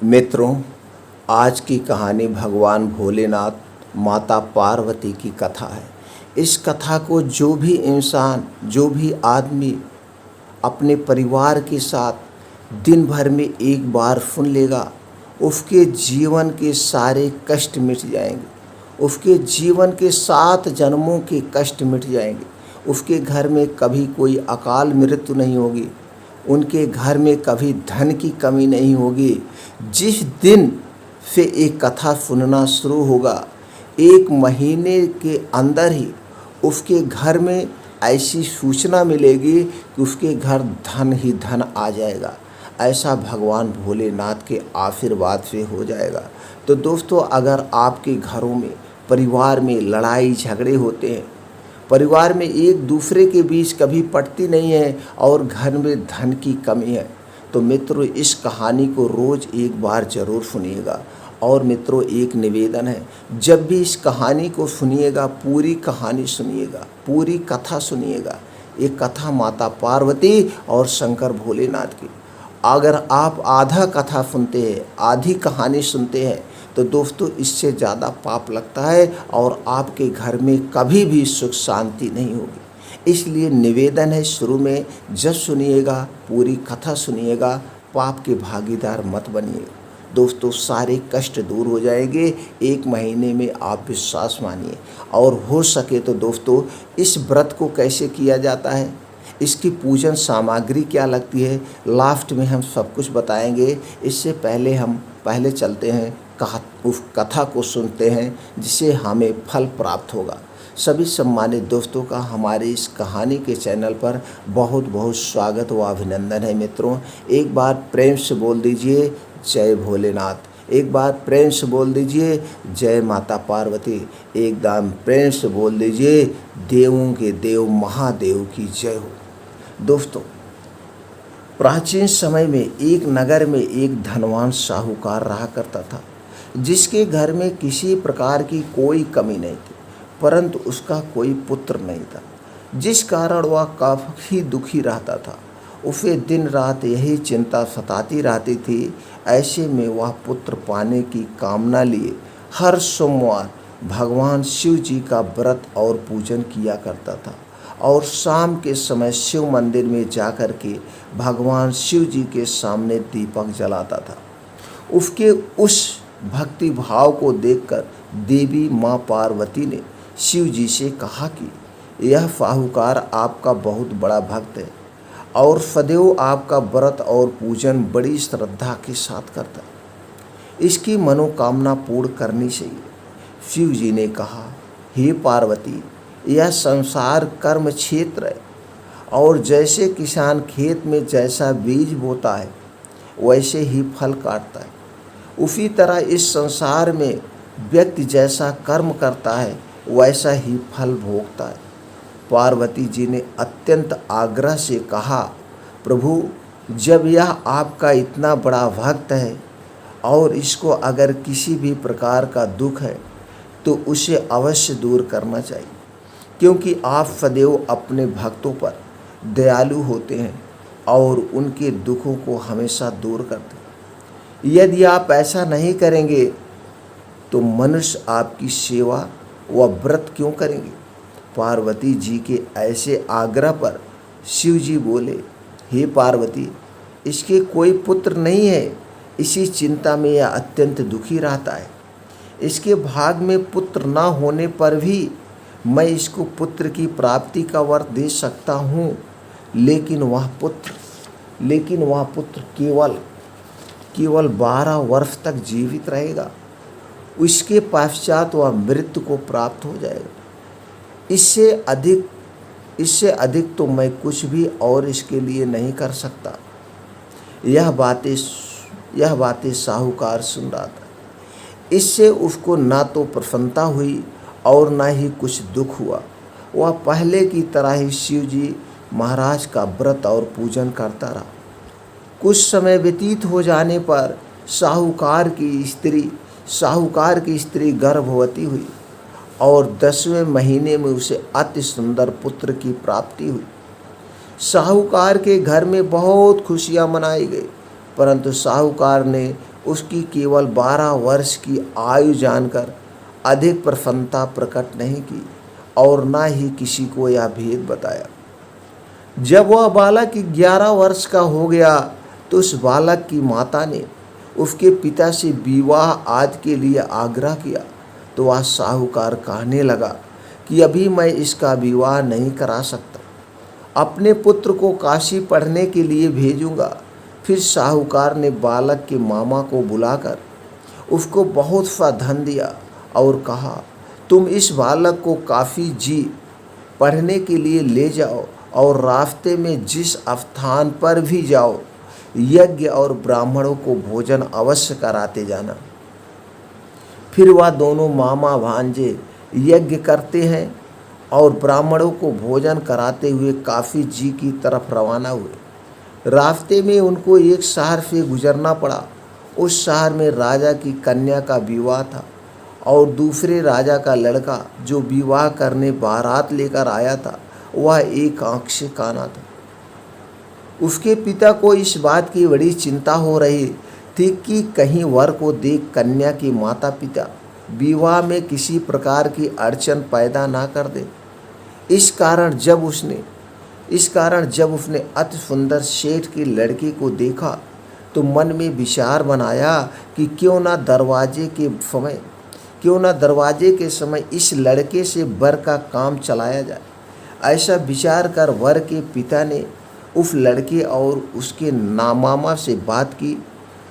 मित्रों, आज की कहानी भगवान भोलेनाथ माता पार्वती की कथा है। इस कथा को जो भी इंसान, जो भी आदमी अपने परिवार के साथ दिन भर में एक बार सुन लेगा, उसके जीवन के सारे कष्ट मिट जाएंगे। उसके जीवन के 7 जन्मों के कष्ट मिट जाएंगे। उसके घर में कभी कोई अकाल मृत्यु नहीं होगी। उनके घर में कभी धन की कमी नहीं होगी। जिस दिन से एक कथा सुनना शुरू होगा, 1 महीने के अंदर ही उसके घर में ऐसी सूचना मिलेगी कि उसके घर धन ही धन आ जाएगा। ऐसा भगवान भोलेनाथ के आशीर्वाद से हो जाएगा। तो दोस्तों, अगर आपके घरों में, परिवार में लड़ाई झगड़े होते हैं, परिवार में एक दूसरे के बीच कभी पटती नहीं है और घर में धन की कमी है, तो मित्रों इस कहानी को रोज़ एक बार ज़रूर सुनिएगा। और मित्रों, एक निवेदन है, जब भी इस कहानी को सुनिएगा, पूरी कहानी सुनिएगा, पूरी कथा सुनिएगा। ये कथा माता पार्वती और शंकर भोलेनाथ की। अगर आप आधा कथा सुनते हैं, आधी कहानी सुनते हैं, तो दोस्तों इससे ज़्यादा पाप लगता है और आपके घर में कभी भी सुख शांति नहीं होगी। इसलिए निवेदन है, शुरू में जब सुनिएगा, पूरी कथा सुनिएगा, पाप के भागीदार मत बनिए। दोस्तों, सारे कष्ट दूर हो जाएंगे 1 महीने में, आप विश्वास मानिए। और हो सके तो दोस्तों, इस व्रत को कैसे किया जाता है, इसकी पूजन सामग्री क्या लगती है, लास्ट में हम सब कुछ बताएंगे। इससे पहले हम चलते हैं उस कथा को सुनते हैं, जिससे हमें फल प्राप्त होगा। सभी सम्मानित दोस्तों का हमारे इस कहानी के चैनल पर बहुत बहुत स्वागत व अभिनंदन है। मित्रों, एक बार प्रेम से बोल दीजिए जय भोलेनाथ। एक बार प्रेम से बोल दीजिए जय माता पार्वती। एकदम प्रेम से बोल दीजिए देवों के देव महादेव की जय हो। दोस्तों, प्राचीन समय में एक नगर में एक धनवान साहूकार रहा करता था, जिसके घर में किसी प्रकार की कोई कमी नहीं थी, परंतु उसका कोई पुत्र नहीं था, जिस कारण वह काफ़ी दुखी रहता था। उसे दिन रात यही चिंता सताती रहती थी। ऐसे में वह पुत्र पाने की कामना लिए हर सोमवार भगवान शिव जी का व्रत और पूजन किया करता था और शाम के समय शिव मंदिर में जाकर के भगवान शिव जी के सामने दीपक जलाता था। उसके उस भक्ति भाव को देखकर देवी माँ पार्वती ने शिव जी से कहा कि यह साहूकार आपका बहुत बड़ा भक्त है और सदैव आपका व्रत और पूजन बड़ी श्रद्धा के साथ करता है। इसकी मनोकामना पूर्ण करनी चाहिए। शिव जी ने कहा, हे पार्वती, यह संसार कर्म क्षेत्र है और जैसे किसान खेत में जैसा बीज बोता है वैसे ही फल काटता है, उसी तरह इस संसार में व्यक्ति जैसा कर्म करता है वैसा ही फल भोगता है। पार्वती जी ने अत्यंत आग्रह से कहा, प्रभु, जब यह आपका इतना बड़ा भक्त है और इसको अगर किसी भी प्रकार का दुख है तो उसे अवश्य दूर करना चाहिए, क्योंकि आप सदैव अपने भक्तों पर दयालु होते हैं और उनके दुखों को हमेशा दूर करते हैं। यदि आप ऐसा नहीं करेंगे तो मनुष्य आपकी सेवा व व्रत क्यों करेंगे। पार्वती जी के ऐसे आग्रह पर शिव जी बोले, हे पार्वती, इसके कोई पुत्र नहीं है, इसी चिंता में यह अत्यंत दुखी रहता है। इसके भाग में पुत्र न होने पर भी मैं इसको पुत्र की प्राप्ति का वर दे सकता हूँ, लेकिन वह पुत्र केवल 12 वर्ष तक जीवित रहेगा। उसके पश्चात वह मृत्यु को प्राप्त हो जाएगा। इससे अधिक तो मैं कुछ भी और इसके लिए नहीं कर सकता। यह बातें साहूकार सुन रहा था। इससे उसको ना तो प्रसन्नता हुई और ना ही कुछ दुख हुआ। वह पहले की तरह ही शिव जी महाराज का व्रत और पूजन करता रहा। कुछ समय व्यतीत हो जाने पर साहूकार की स्त्री गर्भवती हुई और 10वें महीने में उसे अति सुंदर पुत्र की प्राप्ति हुई। साहूकार के घर में बहुत खुशियां मनाई गई, परंतु साहूकार ने उसकी केवल 12 वर्ष की आयु जानकर अधिक प्रसन्नता प्रकट नहीं की और न ही किसी को यह भेद बताया। जब वह बालक 11 वर्ष का हो गया तो उस बालक की माता ने उसके पिता से विवाह आदि के लिए आग्रह किया, तो वह साहूकार कहने लगा कि अभी मैं इसका विवाह नहीं करा सकता, अपने पुत्र को काशी पढ़ने के लिए भेजूंगा। फिर साहूकार ने बालक के मामा को बुलाकर उसको बहुत सा धन दिया और कहा, तुम इस बालक को काफ़ी जी पढ़ने के लिए ले जाओ और रास्ते में जिस स्थान पर भी जाओ यज्ञ और ब्राह्मणों को भोजन अवश्य कराते जाना। फिर वह दोनों मामा भांजे यज्ञ करते हैं और ब्राह्मणों को भोजन कराते हुए काफ़ी जी की तरफ रवाना हुए। रास्ते में उनको एक शहर से गुजरना पड़ा। उस शहर में राजा की कन्या का विवाह था और दूसरे राजा का लड़का जो विवाह करने बारात लेकर आया था वह एक आंख से काना था। उसके पिता को इस बात की बड़ी चिंता हो रही थी कि कहीं वर को देख कन्या के माता पिता विवाह में किसी प्रकार की अड़चन पैदा ना कर दे। इस कारण जब उसने अति सुंदर सेठ की लड़की को देखा तो मन में विचार बनाया कि क्यों ना दरवाजे के समय इस लड़के से वर का काम चलाया जाए। ऐसा विचार कर वर के पिता ने उस लड़के और उसके मामा से बात की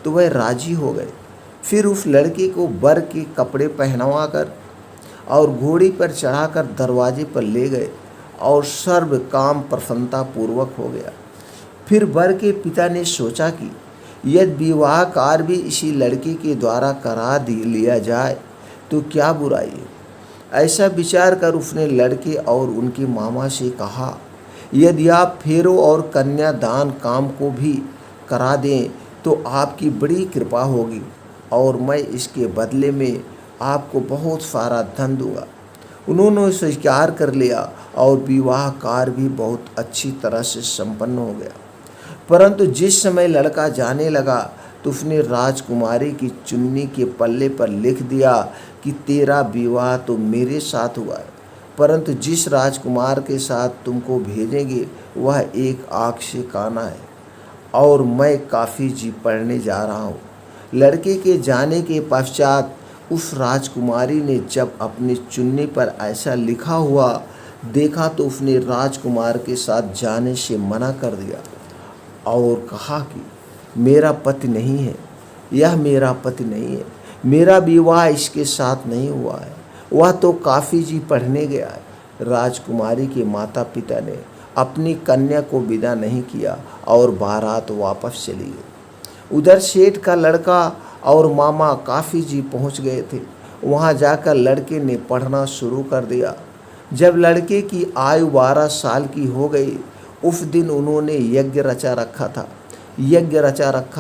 तो वह राजी हो गए। फिर उस लड़के को वर के कपड़े पहनवा कर और घोड़ी पर चढ़ाकर दरवाजे पर ले गए और सर्व काम प्रसन्नता पूर्वक हो गया। फिर वर के पिता ने सोचा कि यदि विवाह कार्य भी इसी लड़के के द्वारा करा लिया जाए तो क्या बुराई है। ऐसा विचार कर उसने लड़के और उनके मामा से कहा, यदि आप फेरों और कन्यादान काम को भी करा दें तो आपकी बड़ी कृपा होगी और मैं इसके बदले में आपको बहुत सारा धन दूंगा। उन्होंने स्वीकार कर लिया और विवाह कार्य भी बहुत अच्छी तरह से संपन्न हो गया। परंतु जिस समय लड़का जाने लगा तो उसने राजकुमारी की चुन्नी के पल्ले पर लिख दिया कि तेरा विवाह तो मेरे साथ हुआ है, परंतु जिस राजकुमार के साथ तुमको भेजेंगे वह एक आँख से काना है और मैं काफ़ी जी पढ़ने जा रहा हूँ। लड़के के जाने के पश्चात उस राजकुमारी ने जब अपनी चुन्नी पर ऐसा लिखा हुआ देखा तो उसने राजकुमार के साथ जाने से मना कर दिया और कहा कि मेरा पति नहीं है, यह मेरा पति नहीं है, मेरा विवाह इसके साथ नहीं हुआ है, वह तो काफ़ी जी पढ़ने गया है। राजकुमारी के माता पिता ने अपनी कन्या को विदा नहीं किया और बारात वापस चली गई। उधर सेठ का लड़का और मामा काफ़ी जी पहुंच गए थे। वहां जाकर लड़के ने पढ़ना शुरू कर दिया। जब लड़के की आयु 12 साल की हो गई उस दिन उन्होंने यज्ञ रचा रखा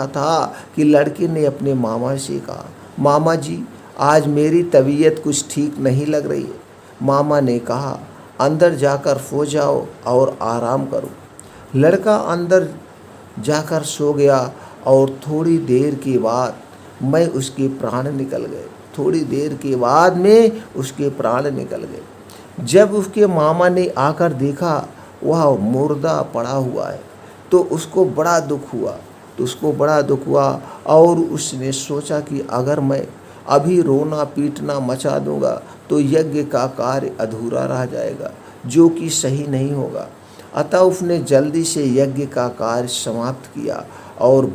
था कि लड़के ने अपने मामा से कहा, मामा जी आज मेरी तबीयत कुछ ठीक नहीं लग रही है। मामा ने कहा, अंदर जाकर सो जाओ और आराम करो। लड़का अंदर जाकर सो गया और थोड़ी देर के बाद में उसके प्राण निकल गए। जब उसके मामा ने आकर देखा वह मुर्दा पड़ा हुआ है तो उसको बड़ा दुख हुआ और उसने सोचा कि अगर मैं अभी रोना पीटना मचा दूंगा तो यज्ञ का कार्य अधूरा रह जाएगा, जो कि सही नहीं होगा। अतः उसने जल्दी से यज्ञ का कार्य समाप्त किया और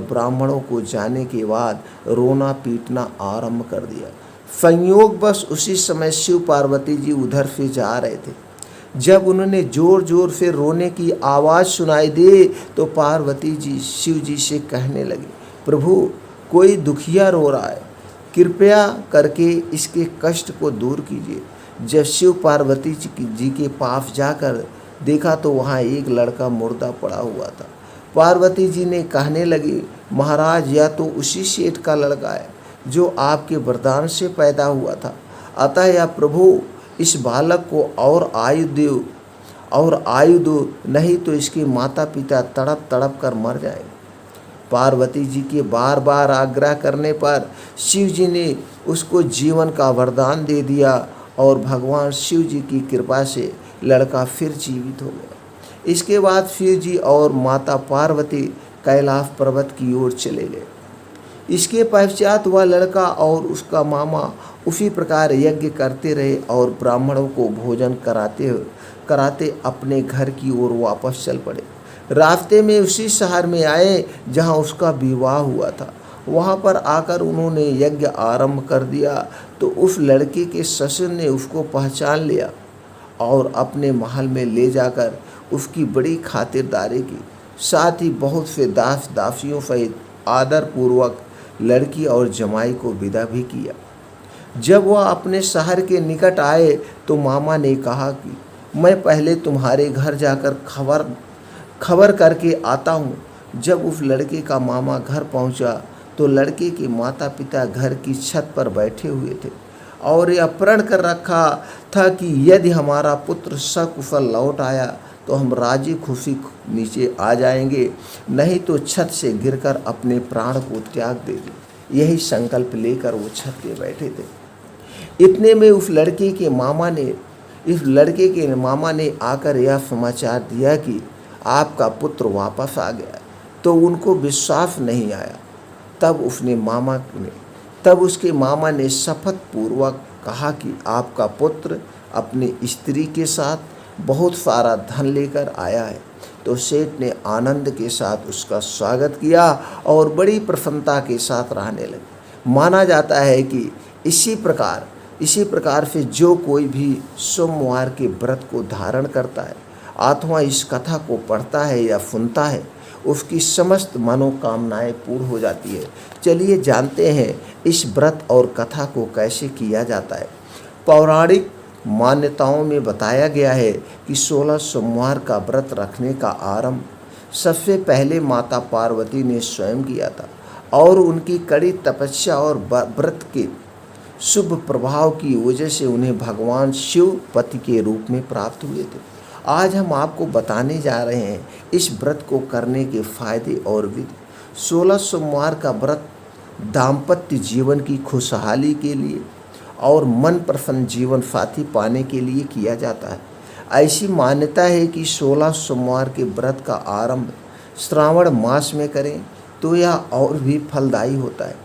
ब्राह्मणों को जाने के बाद रोना पीटना आरंभ कर दिया। संयोगवश उसी समय शिव पार्वती जी उधर से जा रहे थे। जब उन्होंने जोर जोर से रोने की आवाज़ सुनाई दी तो पार्वती जी शिव जी से कहने लगी, प्रभु कोई दुखिया रो रहा है, कृपया करके इसके कष्ट को दूर कीजिए। जब शिव पार्वती जी के पास जाकर देखा तो वहाँ एक लड़का मुर्दा पड़ा हुआ था। पार्वती जी ने कहने लगी, महाराज यह तो उसी सेठ का लड़का है जो आपके वरदान से पैदा हुआ था, अतः या प्रभु इस बालक को और आयु दो नहीं तो इसके माता पिता तड़प तड़प कर मर जाएंगे। पार्वती जी के बार बार आग्रह करने पर शिव जी ने उसको जीवन का वरदान दे दिया और भगवान शिव जी की कृपा से लड़का फिर जीवित हो गया। इसके बाद शिव जी और माता पार्वती कैलाश पर्वत की ओर चले गए। इसके पश्चात वह लड़का और उसका मामा उसी प्रकार यज्ञ करते रहे और ब्राह्मणों को भोजन कराते अपने घर की ओर वापस चल पड़े। रास्ते में उसी शहर में आए जहां उसका विवाह हुआ था। वहां पर आकर उन्होंने यज्ञ आरंभ कर दिया तो उस लड़के के ससुर ने उसको पहचान लिया और अपने महल में ले जाकर उसकी बड़ी खातिरदारी की। साथ ही बहुत से दास दासियों सहित आदर पूर्वक लड़की और जमाई को विदा भी किया। जब वह अपने शहर के निकट आए तो मामा ने कहा कि मैं पहले तुम्हारे घर जाकर खबर करके आता हूँ। जब उस लड़के का मामा घर पहुँचा तो लड़के के माता पिता घर की छत पर बैठे हुए थे और यह प्रण कर रखा था कि यदि हमारा पुत्र सकुशल लौट आया तो हम राजी खुशी नीचे आ जाएंगे, नहीं तो छत से गिरकर अपने प्राण को त्याग देंगे। यही संकल्प लेकर वो छत पे बैठे थे। इतने में उस लड़के के मामा ने आकर यह समाचार दिया कि आपका पुत्र वापस आ गया। तो उनको विश्वास नहीं आया। तब उसके मामा ने शपथ पूर्वक कहा कि आपका पुत्र अपनी स्त्री के साथ बहुत सारा धन लेकर आया है। तो सेठ ने आनंद के साथ उसका स्वागत किया और बड़ी प्रसन्नता के साथ रहने लगे। माना जाता है कि इसी प्रकार से जो कोई भी सोमवार के व्रत को धारण करता है अथवा इस कथा को पढ़ता है या सुनता है, उसकी समस्त मनोकामनाएं पूर्ण हो जाती है। चलिए जानते हैं इस व्रत और कथा को कैसे किया जाता है। पौराणिक मान्यताओं में बताया गया है कि 16 सोमवार का व्रत रखने का आरंभ सबसे पहले माता पार्वती ने स्वयं किया था और उनकी कड़ी तपस्या और व्रत के शुभ प्रभाव की वजह से उन्हें भगवान शिव पति के रूप में प्राप्त हुए थे। आज हम आपको बताने जा रहे हैं इस व्रत को करने के फायदे और विधि। 16 सोमवार का व्रत दाम्पत्य जीवन की खुशहाली के लिए और मन प्रसन्न जीवन साथी पाने के लिए किया जाता है। ऐसी मान्यता है कि 16 सोमवार के व्रत का आरंभ श्रावण मास में करें तो यह और भी फलदायी होता है।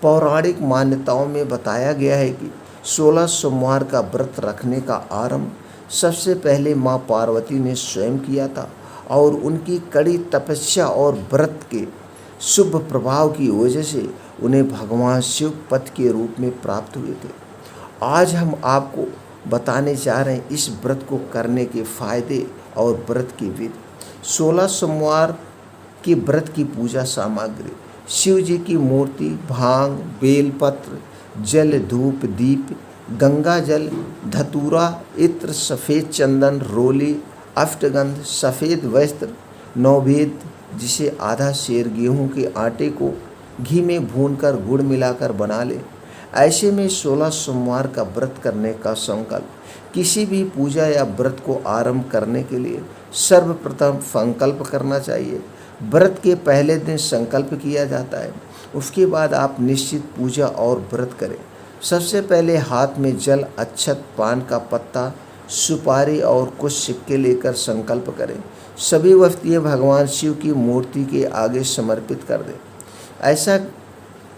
पौराणिक मान्यताओं में बताया गया है कि 16 सोमवार का व्रत रखने का आरंभ सबसे पहले माँ पार्वती ने स्वयं किया था और उनकी कड़ी तपस्या और व्रत के शुभ प्रभाव की वजह से उन्हें भगवान शिव पति के रूप में प्राप्त हुए थे। आज हम आपको बताने जा रहे हैं इस व्रत को करने के फायदे और व्रत की विधि। 16 सोमवार के व्रत की पूजा सामग्री: शिव जी की मूर्ति, भांग, बेलपत्र, जल, धूप, दीप, गंगा जल, धतूरा, इत्र, सफ़ेद चंदन, रोली, अष्टगंध, सफ़ेद वस्त्र, नौवेद्य जिसे आधा सेर गेहूं के आटे को घी में भूनकर गुड़ मिलाकर बना ले। ऐसे में 16 सोमवार का व्रत करने का संकल्प। किसी भी पूजा या व्रत को आरंभ करने के लिए सर्वप्रथम संकल्प करना चाहिए। व्रत के पहले दिन संकल्प किया जाता है, उसके बाद आप निश्चित पूजा और व्रत करें। सबसे पहले हाथ में जल, अक्षत, पान का पत्ता, सुपारी और कुछ सिक्के लेकर संकल्प करें। सभी वस्तुएं भगवान शिव की मूर्ति के आगे समर्पित कर दें। ऐसा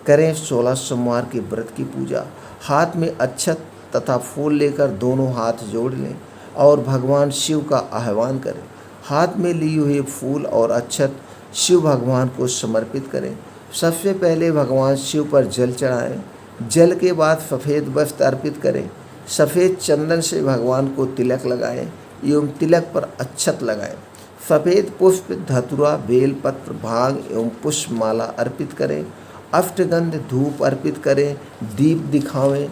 करें 16 सोमवार के व्रत की पूजा। हाथ में अक्षत तथा फूल लेकर दोनों हाथ जोड़ लें और भगवान शिव का आह्वान करें। हाथ में लिए हुए फूल और अक्षत शिव भगवान को समर्पित करें। सबसे पहले भगवान शिव पर जल चढ़ाएं। जल के बाद सफ़ेद वस्त्र अर्पित करें। सफ़ेद चंदन से भगवान को तिलक लगाएं एवं तिलक पर अक्षत लगाएं। सफ़ेद पुष्प, धतूरा, बेलपत्र, भांग एवं पुष्पमाला अर्पित करें। अष्टगंध धूप अर्पित करें। दीप दिखावें।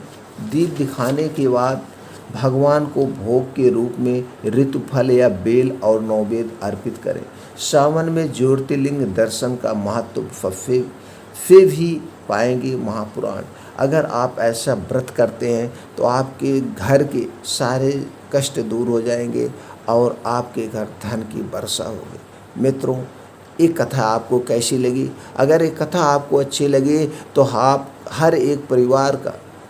दीप दिखाने के बाद भगवान को भोग के रूप में ऋतुफल या बेल और नैवेद्य अर्पित करें। सावन में ज्योतिर्लिंग दर्शन का महत्व से भी पाएंगे महापुराण। अगर आप ऐसा व्रत करते हैं तो आपके घर के सारे कष्ट दूर हो जाएंगे और आपके घर धन की वर्षा होगी। मित्रों, ये कथा आपको कैसी लगी। अगर ये कथा आपको अच्छी लगे तो आप हर एक परिवार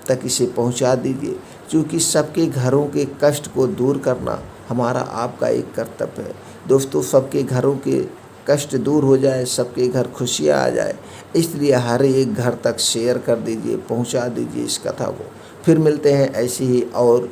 तक इसे पहुंचा दीजिए, क्योंकि सबके घरों के कष्ट को दूर करना हमारा आपका एक कर्तव्य है। दोस्तों, सबके घरों के कष्ट दूर हो जाए, सबके घर खुशियाँ आ जाए, इसलिए हर एक घर तक शेयर कर दीजिए, पहुंचा दीजिए इस कथा को। फिर मिलते हैं ऐसी ही और